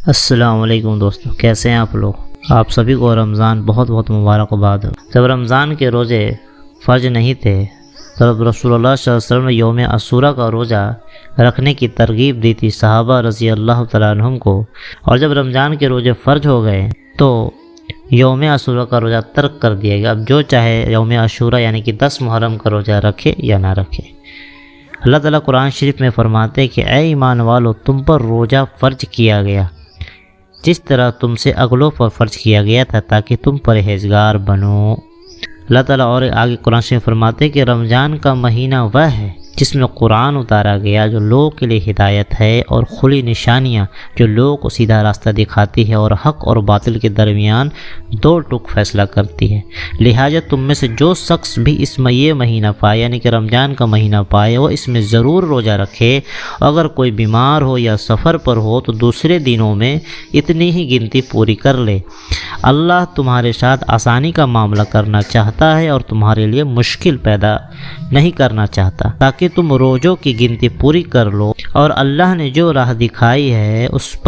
السلام علیکم دوستوں، کیسے ہیں آپ لوگ؟ آپ سبھی کو رمضان بہت بہت مبارکباد ہو۔ جب رمضان کے روزے فرض نہیں تھے تب رسول اللہ صلی اللہ علیہ وسلم نے یوم عاشوراء کا روزہ رکھنے کی ترغیب دی تھی صحابہ رضی اللہ تعالیٰ عنہم کو، اور جب رمضان کے روزے فرض ہو گئے تو یوم عاشوراء کا روزہ ترک کر دیا گیا۔ اب جو چاہے یوم عاشوراء یعنی کہ 10 محرم کا روزہ رکھے یا نہ رکھے۔ اللہ تعالیٰ قرآن شریف میں فرماتے کہ اے ایمان والو، تم پر روزہ فرض کیا گیا جس طرح تم سے اگلوں پر فرض کیا گیا تھا تاکہ تم پرہیزگار بنو۔ اللہ تعالیٰ اور آگے قرآن شریف فرماتے کہ رمضان کا مہینہ وہ ہے جس میں قرآن اتارا گیا جو لوگوں کے لیے ہدایت ہے، اور کھلی نشانیاں جو لوگوں کو سیدھا راستہ دکھاتی ہے، اور حق اور باطل کے درمیان دو ٹوک فیصلہ کرتی ہے۔ لہٰذا تم میں سے جو شخص بھی اس میں یہ مہینہ پائے یعنی کہ رمضان کا مہینہ پائے وہ اس میں ضرور روزہ رکھے۔ اگر کوئی بیمار ہو یا سفر پر ہو تو دوسرے دنوں میں اتنی ہی گنتی پوری کر لے۔ اللہ تمہارے ساتھ آسانی کا معاملہ کرنا چاہتا ہے اور تمہارے لیے مشکل پیدا نہیں کرنا چاہتا، تاکہ تم روزوں کی گنتی پوری کر لو، اور اللہ نے جو راہ دکھائی ہے اس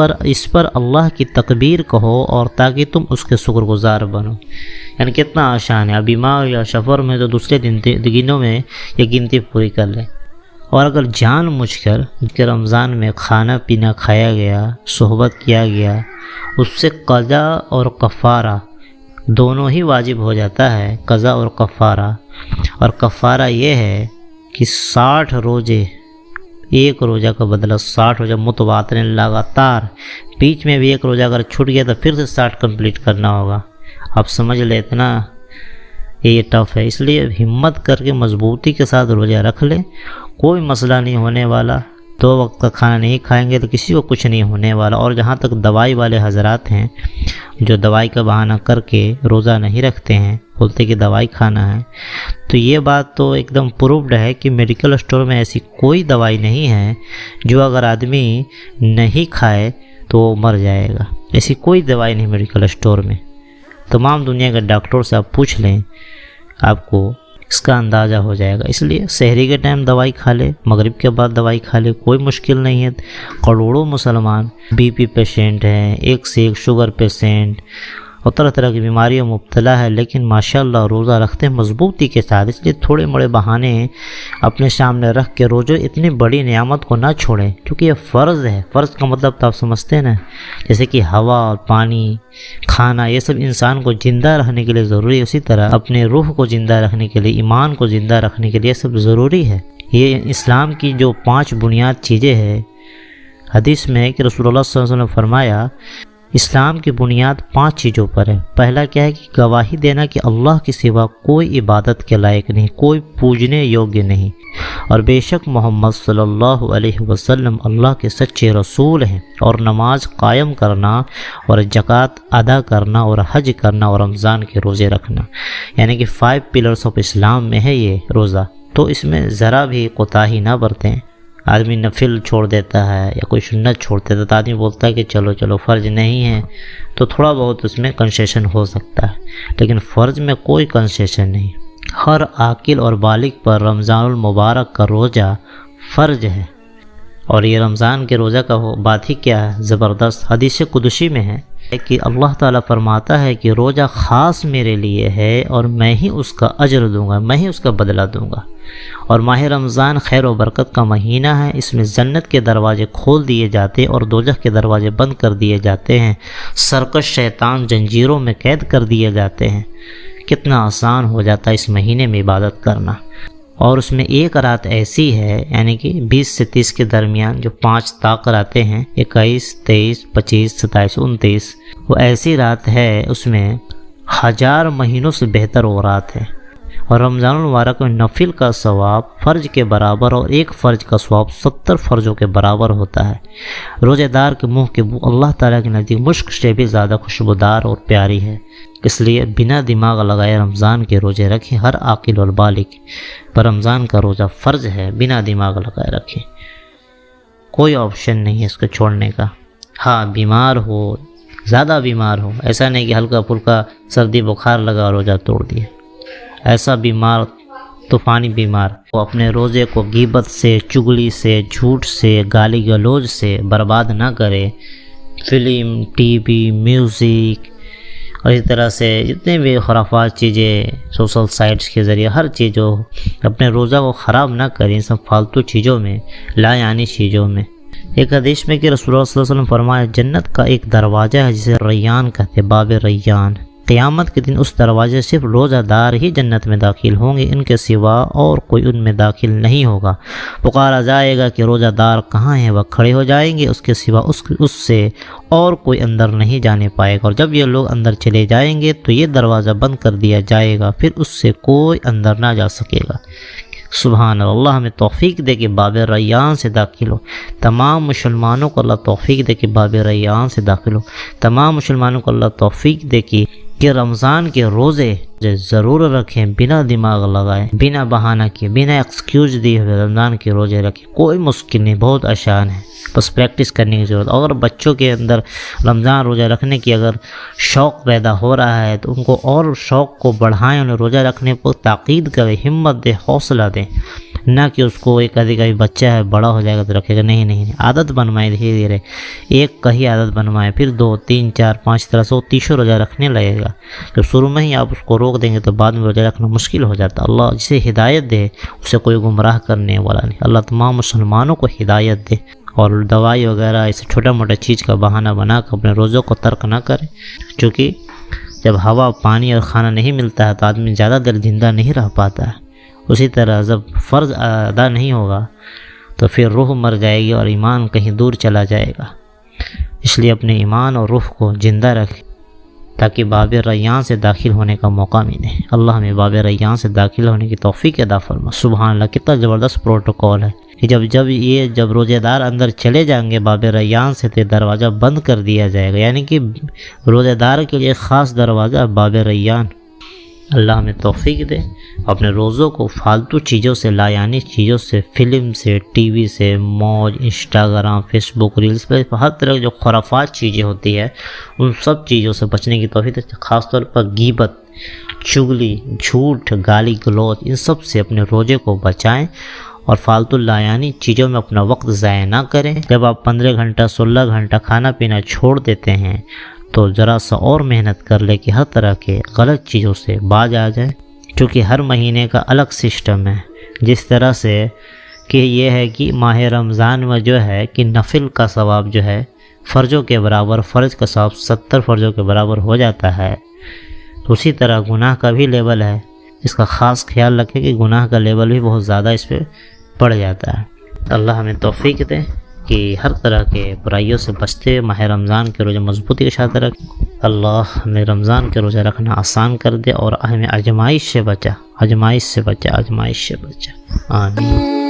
پر اللہ کی تکبیر کہو، اور تاکہ تم اس کے شکر گزار بنو۔ یعنی کتنا آسان ہے، اب بیمار یا سفر میں تو دوسرے دنوں میں یہ گنتی پوری کر لیں۔ اور اگر جان مجھ کر کہ رمضان میں کھانا پینا کھایا گیا، صحبت کیا گیا، اس سے قضا اور کفارہ دونوں ہی واجب ہو جاتا ہے، قضا اور کفارہ۔ اور کفارہ یہ ہے کہ 60 روزے، ایک روزہ کا بدلہ 60 روزہ متواتر لگاتار، بیچ میں بھی ایک روزہ اگر چھوٹ گیا تو پھر سے 60 کمپلیٹ کرنا ہوگا۔ آپ سمجھ لیں اتنا یہ ٹف ہے، اس لیے ہمت کر کے مضبوطی کے ساتھ روزہ رکھ لیں، کوئی مسئلہ نہیں ہونے والا۔ 2 وقت کا کھانا نہیں کھائیں گے تو کسی کو کچھ نہیں ہونے والا۔ اور جہاں تک دوائی والے حضرات ہیں جو دوائی کا بہانہ کر کے روزہ نہیں رکھتے ہیں، بولتے کہ دوائی کھانا ہے، تو یہ بات تو ایک دم پروفڈ ہے کہ میڈیکل اسٹور میں ایسی کوئی دوائی نہیں ہے جو اگر آدمی نہیں کھائے تو وہ مر جائے گا۔ ایسی کوئی دوائی نہیں میڈیکل اسٹور میں۔ تمام دنیا کے ڈاکٹر سے آپ پوچھ لیں، آپ کو اس کا اندازہ ہو جائے گا۔ اس لیے سحری کے ٹائم دوائی کھا لے، مغرب کے بعد دوائی کھا لے، کوئی مشکل نہیں ہے۔ کروڑوں مسلمان بی پی پیشنٹ ہیں، ایک سے ایک شوگر پیشنٹ اور طرح طرح کی بیماریوں میں مبتلا ہے، لیکن ماشاءاللہ روزہ رکھتے ہیں مضبوطی کے ساتھ۔ اس لیے تھوڑے بڑے بہانے اپنے سامنے رکھ کے روزے اتنی بڑی نعمت کو نہ چھوڑیں، کیونکہ یہ فرض ہے۔ فرض کا مطلب تو آپ سمجھتے ہیں نا، جیسے کہ ہوا اور پانی، کھانا، یہ سب انسان کو زندہ رہنے کے لیے ضروری ہے، اسی طرح اپنے روح کو زندہ رکھنے کے لیے، ایمان کو زندہ رکھنے کے لیے سب ضروری ہے۔ یہ اسلام کی جو 5 بنیاد چیزیں ہیں، حدیث میں ہے کہ رسول اللہ صلی اللہ علیہ وسلم نے فرمایا اسلام کی بنیاد 5 چیزوں پر ہے۔ پہلا کیا ہے کہ گواہی دینا کہ اللہ کے سوا کوئی عبادت کے لائق نہیں، کوئی پوجنے یوگیہ نہیں، اور بے شک محمد صلی اللہ علیہ وسلم اللہ کے سچے رسول ہیں، اور نماز قائم کرنا، اور زکوٰۃ ادا کرنا، اور حج کرنا، اور رمضان کے روزے رکھنا۔ یعنی کہ 5 پلرز آف اسلام میں ہے یہ روزہ، تو اس میں ذرا بھی کوتاہی نہ برتیں۔ آدمی نفل چھوڑ دیتا ہے یا کوئی سنت چھوڑ دیتا ہے تو آدمی بولتا ہے کہ چلو فرض نہیں ہے، تو تھوڑا بہت اس میں کنسیشن ہو سکتا ہے، لیکن فرض میں کوئی کنسیشن نہیں۔ ہر عاقل اور بالغ پر رمضان المبارک کا روزہ فرض ہے، اور یہ رمضان کے روزہ کا بات ہی کیا ہے، زبردست۔ حدیث قدسی میں ہے کہ اللہ تعالیٰ فرماتا ہے کہ روزہ خاص میرے لیے ہے، اور میں ہی اس کا اجر دوں گا، میں ہی اس کا بدلہ دوں گا۔ اور ماہ رمضان خیر و برکت کا مہینہ ہے، اس میں جنت کے دروازے کھول دیے جاتے اور دوزخ کے دروازے بند کر دیے جاتے ہیں، سرکش شیطان زنجیروں میں قید کر دیے جاتے ہیں۔ کتنا آسان ہو جاتا ہے اس مہینے میں عبادت کرنا۔ اور اس میں ایک رات ایسی ہے، یعنی کہ 20 سے 30 کے درمیان جو 5 طاقت آتے ہیں، 21، 23، 25، 27، 29، وہ ایسی رات ہے، اس میں 1000 مہینوں سے بہتر وہ رات ہے۔ اور رمضان المبارک میں نفل کا ثواب فرض کے برابر، اور ایک فرض کا ثواب 70 فرضوں کے برابر ہوتا ہے۔ روزہ دار کے منہ کی بو اللہ تعالیٰ کے نزدیک مشک سے بھی زیادہ خوشبودار اور پیاری ہے۔ اس لیے بنا دماغ لگائے رمضان کے روزے رکھیں۔ ہر عاقل اور بالغ پر رمضان کا روزہ فرض ہے، بنا دماغ لگائے رکھیں، کوئی آپشن نہیں ہے اس کو چھوڑنے کا۔ ہاں بیمار ہو، زیادہ بیمار ہو، ایسا نہیں کہ ہلکا پھلکا سردی بخار لگا روزہ توڑ دیا، ایسا بیمار طوفانی بیمار وہ اپنے روزے کو غیبت سے، چگلی سے، جھوٹ سے، گالی گلوج سے برباد نہ کرے، فلم، ٹی وی، میوزک اور اس طرح سے جتنے بھی خرافات چیزیں سوشل سائٹس کے ذریعے ہر چیز جو اپنے روزہ کو خراب نہ کریں، سب فالتو چیزوں میں، لا یعنی چیزوں میں۔ ایک حدیث میں کہ رسول اللہ صلی اللہ علیہ وسلم فرمایا جنت کا ایک دروازہ ہے جسے ریان کہتے ہیں، باب ریان۔ قیامت کے دن اس دروازے سے صرف روزہ دار ہی جنت میں داخل ہوں گے، ان کے سوا اور کوئی ان میں داخل نہیں ہوگا۔ پکارا جائے گا کہ روزہ دار کہاں ہیں؟ وہ کھڑے ہو جائیں گے، اس کے سوا اس سے اور کوئی اندر نہیں جانے پائے گا، اور جب یہ لوگ اندر چلے جائیں گے تو یہ دروازہ بند کر دیا جائے گا، پھر اس سے کوئی اندر نہ جا سکے گا۔ سبحان اللہ، ہمیں توفیق دے کہ باب ریان سے داخل ہو۔ تمام مسلمانوں کو اللہ توفیق دے کہ باب ریان سے داخل ہو۔ تمام مسلمانوں کو اللہ توفیق دے کہ رمضان کے روزے ضرور رکھیں، بنا دماغ لگائے، بنا بہانہ کیے، بنا ایکسکیوز دیے ہوئے رمضان کے روزے رکھیں۔ کوئی مشکل نہیں، بہت آسان ہے، بس پریکٹس کرنے کی ضرورت۔ اگر بچوں کے اندر رمضان روزہ رکھنے کی اگر شوق پیدا ہو رہا ہے تو ان کو اور شوق کو بڑھائیں، انہیں روزہ رکھنے کو تاکید کریں، ہمت دیں، حوصلہ دیں، نہ کہ اس کو ایک کبھی بچہ ہے بڑا ہو جائے گا تو رکھے گا، نہیں، عادت بنوائیں، دھیرے دھیرے ایک کا ہی عادت بنوائیں، پھر 2، 3، 4، 5 طرح سے وہ 30 روزہ رکھنے لگے گا۔ جب شروع میں ہی آپ اس کو روک دیں گے تو بعد میں روزہ رکھنا مشکل ہو جاتا ہے۔ اللہ جسے ہدایت دے اسے کوئی گمراہ کرنے والا نہیں۔ اللہ تمام مسلمانوں کو ہدایت دے، اور دوائی وغیرہ اس چھوٹا موٹا چیز کا بہانہ بنا کر اپنے روزوں کو ترک نہ کرے، چونکہ جب ہوا، پانی اور کھانا نہیں ملتا ہے تو آدمی زیادہ دیر زندہ نہیں رہ پاتا ہے۔ اسی طرح جب فرض ادا نہیں ہوگا تو پھر روح مر جائے گی اور ایمان کہیں دور چلا جائے گا۔ اس لیے اپنے ایمان اور روح کو زندہ رکھیں تاکہ باب ریان سے داخل ہونے کا موقع ملے۔ اللہ ہمیں باب ریان سے داخل ہونے کی توفیق عطا فرما۔ سبحان اللہ، کتنا زبردست پروٹوکول ہے کہ جب روزے دار اندر چلے جائیں گے باب ریان سے تو دروازہ بند کر دیا جائے گا، یعنی کہ روزے دار کے لیے خاص دروازہ باب ریان۔ اللہ ہمیں توفیق دے اپنے روزوں کو فالتو چیزوں سے، لا یعنی چیزوں سے، فلم سے، ٹی وی سے، موج، انسٹاگرام، فیس بک، ریلز پہ ہر طرح جو خرافات چیزیں ہوتی ہے ان سب چیزوں سے بچنے کی توفیق دے۔ خاص طور پر غیبت، چغلی، جھوٹ، گالی گلوچ، ان سب سے اپنے روزے کو بچائیں اور فالتو لا یعنی چیزوں میں اپنا وقت ضائع نہ کریں۔ جب آپ 15 گھنٹہ 16 گھنٹہ کھانا پینا چھوڑ دیتے ہیں تو ذرا سا اور محنت کر لے کہ ہر طرح کے غلط چیزوں سے باز آ جائے، کیونکہ ہر مہینے کا الگ سسٹم ہے۔ جس طرح سے کہ یہ ہے کہ ماہ رمضان میں جو ہے کہ نفل کا ثواب جو ہے فرضوں کے برابر، فرض کا ثواب 70 فرضوں کے برابر ہو جاتا ہے، تو اسی طرح گناہ کا بھی لیول ہے۔ اس کا خاص خیال رکھیں کہ گناہ کا لیول بھی بہت زیادہ اس پہ پڑ جاتا ہے۔ اللہ ہمیں توفیق دے کہ ہر طرح کے برائیوں سے بچتے ماہ رمضان کے روزے مضبوطی کے ساتھ رکھیں۔ اللہ ہمیں رمضان کے روزے رکھنا آسان کر دے اور ہمیں آزمائش سے بچا، آزمائش سے بچا، آزمائش سے بچا، آمین۔